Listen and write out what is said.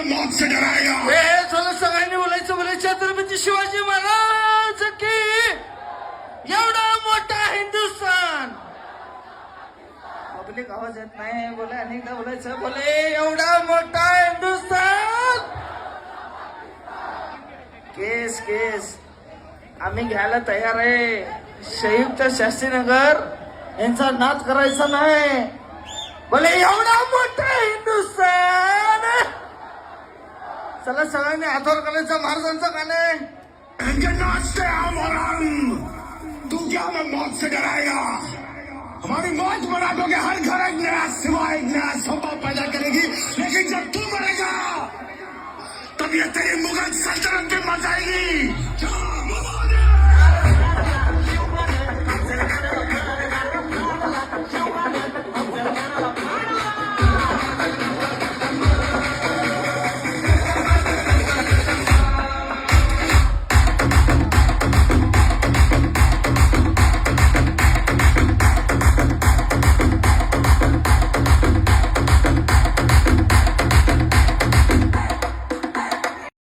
मौत से डराएगा। चला सगळ्यांनी बोलायचं छत्रपती शिवाजी महाराज की एवढा मोठा हिंदुस्थान. पब्लिक आवाज येत नाही, बोले अनेकदा बोलायचं, बोले एवढा मोठा हिंदुस्थान. केस केस आम्ही घ्यायला तयार आहे. संयुक्त शास्त्रीनगर यांचा नाद करायचा नाही. बोले एवढा मोठा हिंदुस्थान. चला सगळ्यांनी हातवर करायचं महाराजांचं गाणे. इनके नाचते हम और हम, तू क्या हमें मौत से डराएगा? हमारी मौत बना दोगे, हर घर एक नया सिवा एक नया सौंपा पैदा करेगी, लेकिन जब तू मरेगा तब ये तेरी मुगल सल्तनत भी मर जाएगी.